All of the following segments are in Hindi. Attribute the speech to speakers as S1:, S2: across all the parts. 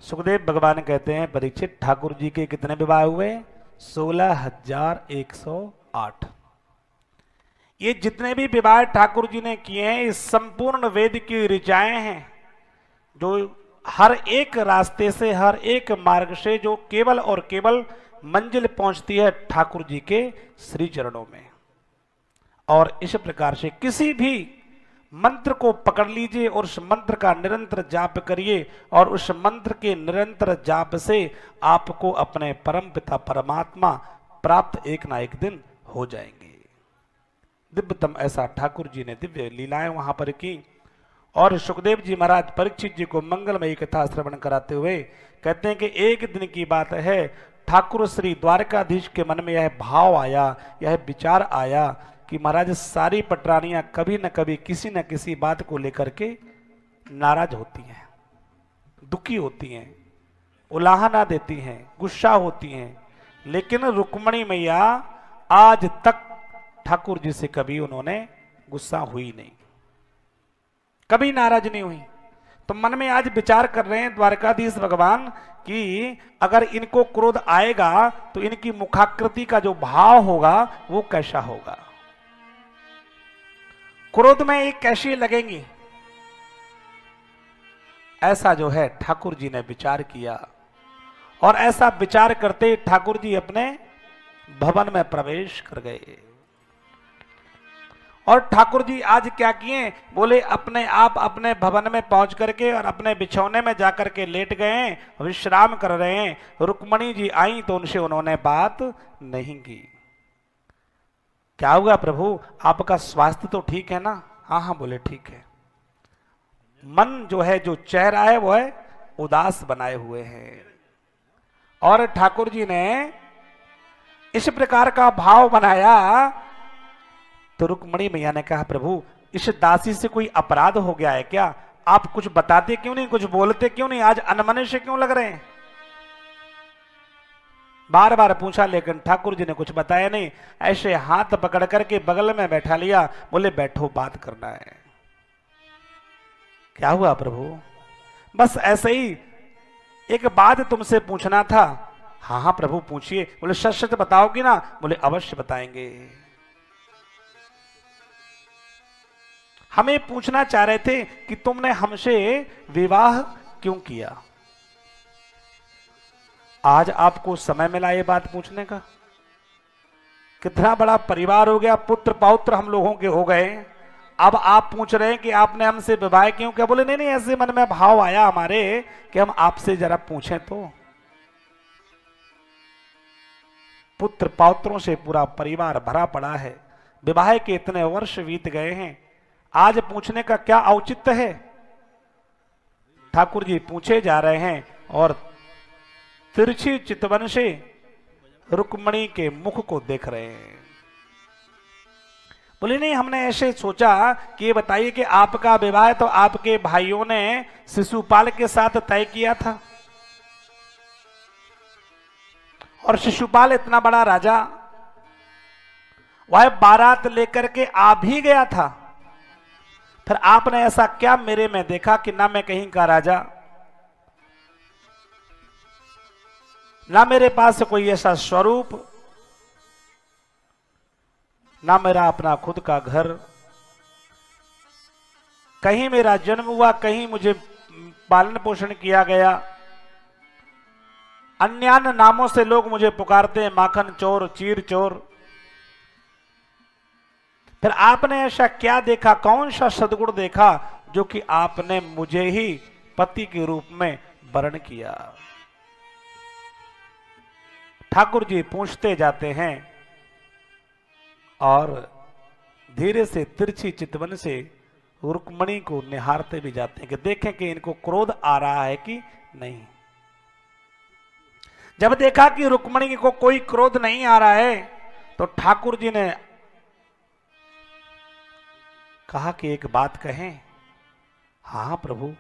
S1: सुखदेव भगवान कहते हैं परीक्षित, ठाकुर जी के कितने विवाह हुए? 16,108। ये जितने भी विवाह ठाकुर जी ने किए हैं, ये संपूर्ण वेद की ऋचाएं हैं, जो हर एक रास्ते से, हर एक मार्ग से जो केवल और केवल मंजिल पहुंचती है ठाकुर जी के श्री चरणों में। और इस प्रकार से किसी भी मंत्र को पकड़ लीजिए और उस मंत्र का निरंतर जाप करिए, और उस मंत्र के निरंतर जाप से आपको अपने परम पिता परमात्मा प्राप्त एक ना एक दिन हो जाएंगे। दिव्यतम ऐसा ठाकुर जी ने दिव्य लीलाएं वहां पर की। और सुखदेव जी महाराज परीक्षित जी को मंगलमयी कथा श्रवण कराते हुए कहते हैं कि एक दिन की बात है, ठाकुर श्री द्वारकाधीश के मन में यह भाव आया, यह विचार आया कि महाराज सारी पटरानियां कभी न कभी किसी न किसी बात को लेकर के नाराज होती हैं, दुखी होती हैं, उलाहना देती हैं, गुस्सा होती हैं, लेकिन रुक्मणी मैया आज तक ठाकुर जी से कभी उन्होंने गुस्सा हुई नहीं, कभी नाराज नहीं हुई। तो मन में आज विचार कर रहे हैं द्वारकाधीश भगवान कि अगर इनको क्रोध आएगा तो इनकी मुखाकृति का जो भाव होगा वो कैसा होगा, क्रोध में ये कैसी लगेंगी। ऐसा जो है ठाकुर जी ने विचार किया, और ऐसा विचार करते ठाकुर जी अपने भवन में प्रवेश कर गए। और ठाकुर जी आज क्या किए, बोले अपने आप अपने भवन में पहुंच करके और अपने बिछौने में जाकर के लेट गए, विश्राम कर रहे हैं। रुक्मणी जी आई तो उनसे उन्होंने बात नहीं की। क्या हुआ प्रभु, आपका स्वास्थ्य तो ठीक है ना? हाँ हाँ बोले ठीक है। मन जो है, जो चेहरा है वो है उदास बनाए हुए हैं। और ठाकुर जी ने इस प्रकार का भाव बनाया तो रुक्मणी मैया ने कहा प्रभु इस दासी से कोई अपराध हो गया है क्या? आप कुछ बताते क्यों नहीं, कुछ बोलते क्यों नहीं, आज अनमने से क्यों लग रहे हैं? बार बार पूछा लेकिन ठाकुर जी ने कुछ बताया नहीं। ऐसे हाथ पकड़ करके बगल में बैठा लिया, बोले बैठो बात करना है। क्या हुआ प्रभु? बस ऐसे ही एक बात तुमसे पूछना था। हाँ हाँ प्रभु पूछिए। बोले सच सच बताओगी ना? बोले अवश्य बताएंगे। हमें पूछना चाह रहे थे कि तुमने हमसे विवाह क्यों किया? आज आपको समय मिला ये बात पूछने का? कितना बड़ा परिवार हो गया, पुत्र पौत्र हम लोगों के हो गए। अब आप पूछ रहे हैं कि आपने हमसे विवाह क्यों किया? बोले नहीं नहीं, ऐसे मन में भाव आया हमारे कि हम आपसे जरा पूछें तो। पुत्र पौत्रों से पूरा परिवार भरा पड़ा है, विवाह के इतने वर्ष बीत गए हैं, आज पूछने का क्या औचित्य है? ठाकुर जी पूछे जा रहे हैं और तिरछी चितवन से रुक्मणी के मुख को देख रहे हैं। बोले नहीं, हमने ऐसे सोचा कि ये बताइए कि आपका विवाह तो आपके भाइयों ने शिशुपाल के साथ तय किया था, और शिशुपाल इतना बड़ा राजा, वह बारात लेकर के आ भी गया था। फिर आपने ऐसा क्या मेरे में देखा कि ना मैं कहीं का राजा, ना मेरे पास कोई ऐसा स्वरूप, ना मेरा अपना खुद का घर, कहीं मेरा जन्म हुआ, कहीं मुझे पालन पोषण किया गया। अन्य नामों से लोग मुझे पुकारते हैं, माखन चोर, चीर चोर। फिर आपने ऐसा क्या देखा, कौन सा सद्गुण देखा जो कि आपने मुझे ही पति के रूप में वर्ण किया? ठाकुर जी पूछते जाते हैं और धीरे से तिरछी चितवन से रुक्मणी को निहारते भी जाते हैं कि देखें कि इनको क्रोध आ रहा है कि नहीं। जब देखा कि रुक्मणी को कोई क्रोध नहीं आ रहा है तो ठाकुर जी ने कहा कि एक बात कहें। हाँ प्रभु,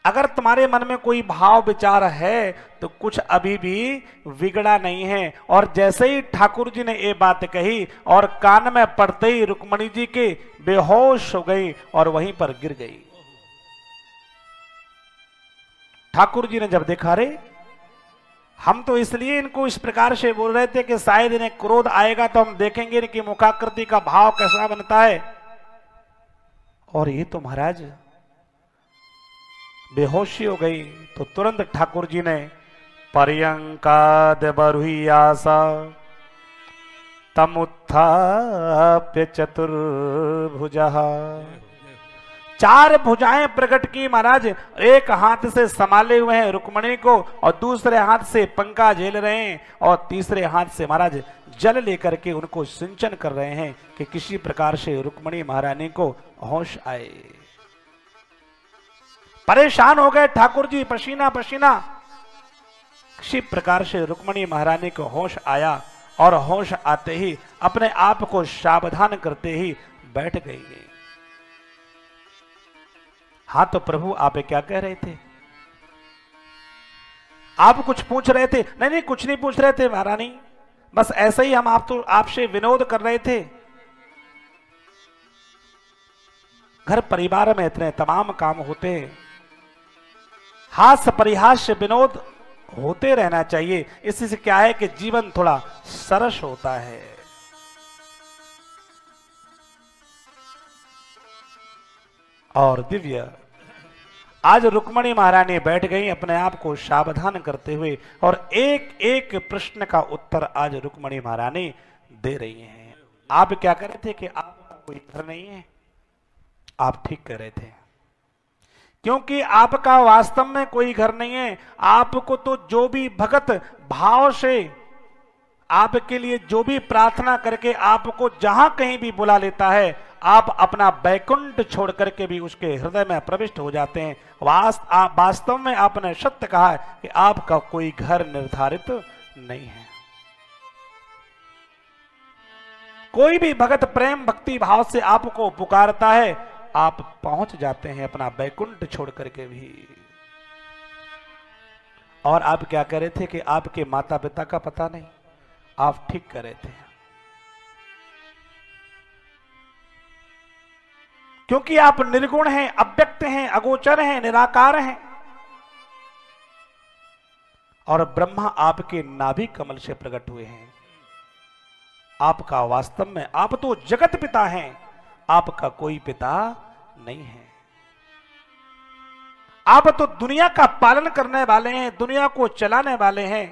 S1: अगर तुम्हारे मन में कोई भाव विचार है तो कुछ अभी भी बिगड़ा नहीं है। और जैसे ही ठाकुर जी ने ये बात कही और कान में पड़ते ही रुक्मणी जी के बेहोश हो गई और वहीं पर गिर गई। ठाकुर जी ने जब देखा, रे हम तो इसलिए इनको इस प्रकार से बोल रहे थे कि शायद इन्हें क्रोध आएगा तो हम देखेंगे इनकी मुखाकृति का भाव कैसा बनता है, और ये तो महाराज बेहोशी हो गई। तो तुरंत ठाकुर जी ने पर्यंकाद बरुही आशा तमुत्थाप्य चतुर्भुजः, 4 भुजाएं प्रकट की महाराज। एक हाथ से संभाले हुए हैं रुक्मणी को और दूसरे हाथ से पंखा झेल रहे हैं और तीसरे हाथ से महाराज जल लेकर के उनको सिंचन कर रहे हैं कि किसी प्रकार से रुक्मणी महारानी को होश आए। परेशान हो गए ठाकुर जी, पसीना पसीना। किसी प्रकार से रुक्मणी महारानी को होश आया और होश आते ही अपने आप को सावधान करते ही बैठ गई। हाँ तो प्रभु आप क्या कह रहे थे? आप कुछ पूछ रहे थे? नहीं नहीं कुछ नहीं पूछ रहे थे महारानी, बस ऐसे ही हम आपसे विनोद कर रहे थे। घर परिवार में इतने तमाम काम होते हैं, हास्य परिहास्य विनोद होते रहना चाहिए। इससे क्या है कि जीवन थोड़ा सरस होता है। और दिव्य आज रुक्मणी महारानी बैठ गई अपने आप को सावधान करते हुए, और एक एक प्रश्न का उत्तर आज रुक्मणी महारानी दे रही हैं। आप क्या कह रहे थे कि आपका कोई घर नहीं है? आप ठीक कह रहे थे, क्योंकि आपका वास्तव में कोई घर नहीं है। आपको तो जो भी भगत भाव से आपके लिए जो भी प्रार्थना करके आपको जहां कहीं भी बुला लेता है, आप अपना बैकुंठ छोड़ करके भी उसके हृदय में प्रविष्ट हो जाते हैं। वास्तव में आपने सत्य कहा है कि आपका कोई घर निर्धारित नहीं है। कोई भी भगत प्रेम भक्ति भाव से आपको पुकारता है, आप पहुंच जाते हैं अपना बैकुंठ छोड़ करके भी। और आप क्या कह रहे थे कि आपके माता पिता का पता नहीं? आप ठीक कह रहे थे, क्योंकि आप निर्गुण हैं, अव्यक्त हैं, अगोचर हैं, निराकार हैं। और ब्रह्मा आपके नाभि कमल से प्रकट हुए हैं। आपका वास्तव में आप तो जगत पिता हैं, आपका कोई पिता नहीं है। आप तो दुनिया का पालन करने वाले हैं, दुनिया को चलाने वाले हैं,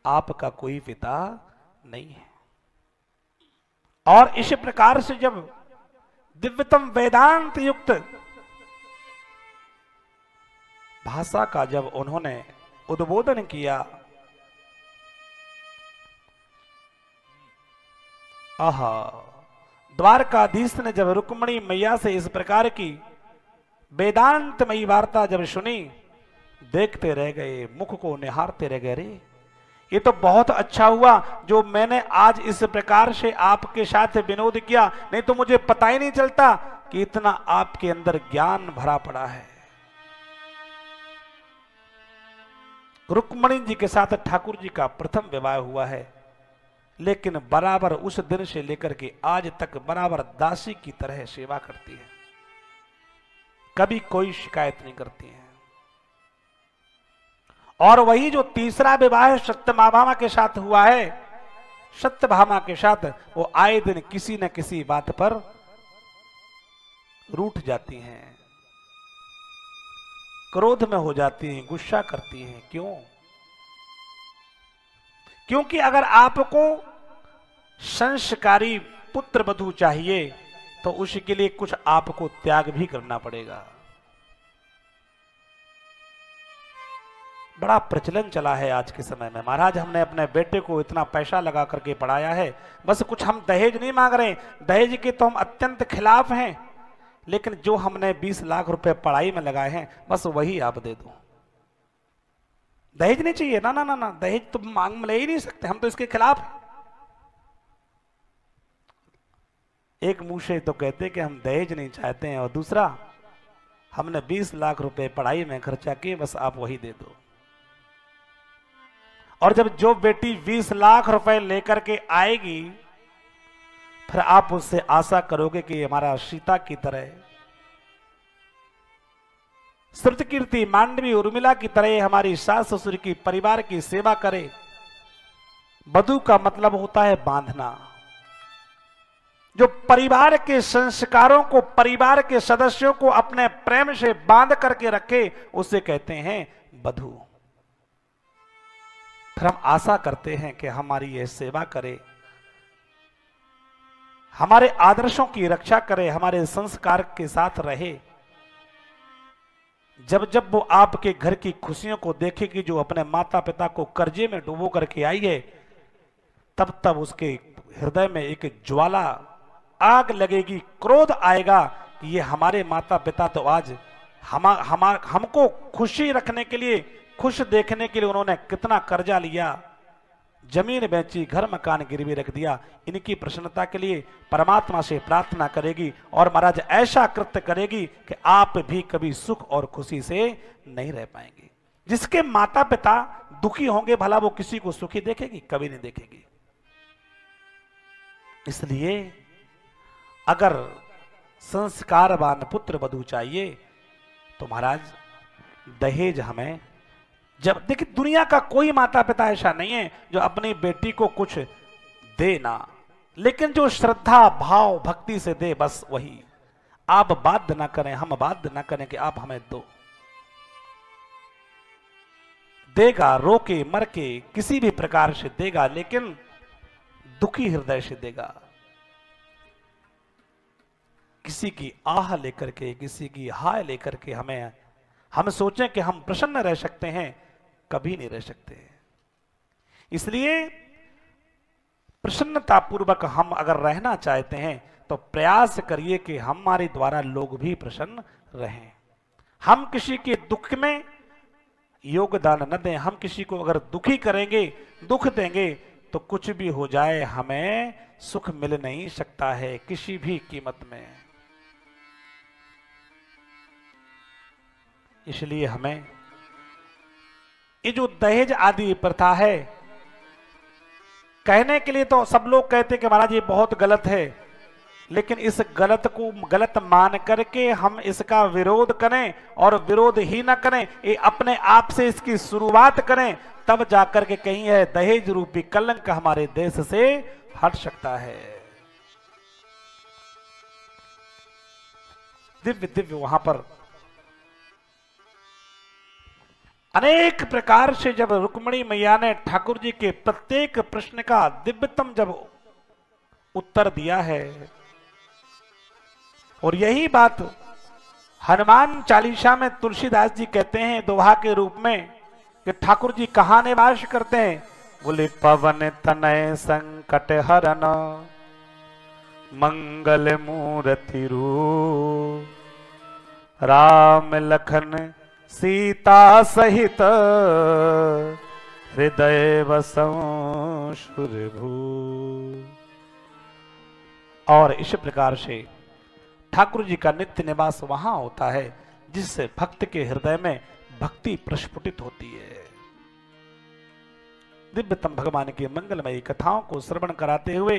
S1: आपका कोई पिता नहीं है। और इस प्रकार से जब दिव्यतम वेदांत युक्त भाषा का जब उन्होंने उद्बोधन किया, आहा, द्वारकाधीश ने जब रुक्मणी मैया से इस प्रकार की वेदांतमयी वार्ता जब सुनी, देखते रह गए, मुख को निहारते रह गए। रे ये तो बहुत अच्छा हुआ जो मैंने आज इस प्रकार से आपके साथ विनोद किया, नहीं तो मुझे पता ही नहीं चलता कि इतना आपके अंदर ज्ञान भरा पड़ा है। रुक्मणी जी के साथ ठाकुर जी का प्रथम विवाह हुआ है, लेकिन बराबर उस दिन से लेकर के आज तक बराबर दासी की तरह सेवा करती है, कभी कोई शिकायत नहीं करती है। और वही जो तीसरा विवाह सत्यभामा के साथ हुआ है, सत्यभामा के साथ वो आए दिन किसी न किसी बात पर रूठ जाती हैं, क्रोध में हो जाती हैं, गुस्सा करती हैं। क्यों? क्योंकि अगर आपको संस्कारी पुत्र वधू चाहिए तो उसके लिए कुछ आपको त्याग भी करना पड़ेगा। बड़ा प्रचलन चला है आज के समय में, महाराज हमने अपने बेटे को इतना पैसा लगा करके पढ़ाया है, बस कुछ हम दहेज नहीं मांग रहे। दहेज के तो हम अत्यंत खिलाफ हैं, लेकिन जो हमने 20 लाख रुपए पढ़ाई में लगाए हैं बस वही आप दे दो। दहेज नहीं चाहिए, ना ना ना ना, दहेज तो मांग ले ही नहीं सकते, हम तो इसके खिलाफ हैं। एक मुंह से तो कहते कि हम दहेज नहीं चाहते हैं, और दूसरा हमने 20 लाख रुपए पढ़ाई में खर्चा किए, बस आप वही दे दो। और जब जो बेटी 20 लाख रुपए लेकर के आएगी, फिर आप उससे आशा करोगे कि हमारा सीता की तरह श्रुत कीर्ति मांडवी उर्मिला की तरह हमारी सास ससुर की परिवार की सेवा करे। बधू का मतलब होता है बांधना। जो परिवार के संस्कारों को, परिवार के सदस्यों को अपने प्रेम से बांध करके रखे, उसे कहते हैं बधू। फिर हम आशा करते हैं कि हमारी यह सेवा करे, हमारे आदर्शों की रक्षा करे, हमारे संस्कार के साथ रहे। जब जब वो आपके घर की खुशियों को देखेगी, जो अपने माता पिता को कर्जे में डुबो करके आई है, तब तब उसके हृदय में एक ज्वाला, आग लगेगी, क्रोध आएगा कि ये हमारे माता पिता तो आज हमको खुशी रखने के लिए, खुश देखने के लिए उन्होंने कितना कर्जा लिया, जमीन बेची, घर मकान गिरवी रख दिया। इनकी प्रसन्नता के लिए परमात्मा से प्रार्थना करेगी और महाराज ऐसा कृत्य करेगी कि आप भी कभी सुख और खुशी से नहीं रह पाएंगे। जिसके माता पिता दुखी होंगे, भला वो किसी को सुखी देखेगी? कभी नहीं देखेगी। इसलिए अगर संस्कारवान पुत्र वधू चाहिए तो महाराज दहेज हमें, जब देखिए दुनिया का कोई माता पिता ऐसा नहीं है जो अपनी बेटी को कुछ दे ना, लेकिन जो श्रद्धा भाव भक्ति से दे, बस वही। आप बाध्य ना करें, हम बाध्य ना करें कि आप हमें दो। देगा, रोके मर के किसी भी प्रकार से देगा, लेकिन दुखी हृदय से देगा। किसी की आह लेकर के, किसी की हाय लेकर के हम सोचें कि हम प्रसन्न रह सकते हैं, कभी नहीं रह सकते। इसलिए प्रसन्नता पूर्वक हम अगर रहना चाहते हैं तो प्रयास करिए कि हमारे द्वारा लोग भी प्रसन्न रहें। हम किसी के दुख में योगदान न दें। हम किसी को अगर दुखी करेंगे, दुख देंगे, तो कुछ भी हो जाए हमें सुख मिल नहीं सकता है किसी भी कीमत में। इसलिए हमें ये जो दहेज आदि प्रथा है, कहने के लिए तो सब लोग कहते हैं कि महाराज ये बहुत गलत है, लेकिन इस गलत को गलत मान करके हम इसका विरोध करें, और विरोध ही ना करें, ये अपने आप से इसकी शुरुआत करें, तब जाकर के कहीं है दहेज रूपी कलंक हमारे देश से हट सकता है। दिव्य दिव्य वहां पर अनेक प्रकार से जब रुक्मिणी मैया ने ठाकुर जी के प्रत्येक प्रश्न का दिव्यतम जब उत्तर दिया है, और यही बात हनुमान चालीसा में तुलसीदास जी कहते हैं दोहा के रूप में कि ठाकुर जी कहां निवास करते हैं? बोले पवन तनय संकट हरन मंगल मूर्ति रूप राम लखन सीता सहित हृदय बसं सुरभू। और इस प्रकार से ठाकुर जी का नित्य निवास वहां होता है जिससे भक्त के हृदय में भक्ति प्रस्फुटित होती है। दिव्यतम भगवान की मंगलमयी कथाओं को श्रवण कराते हुए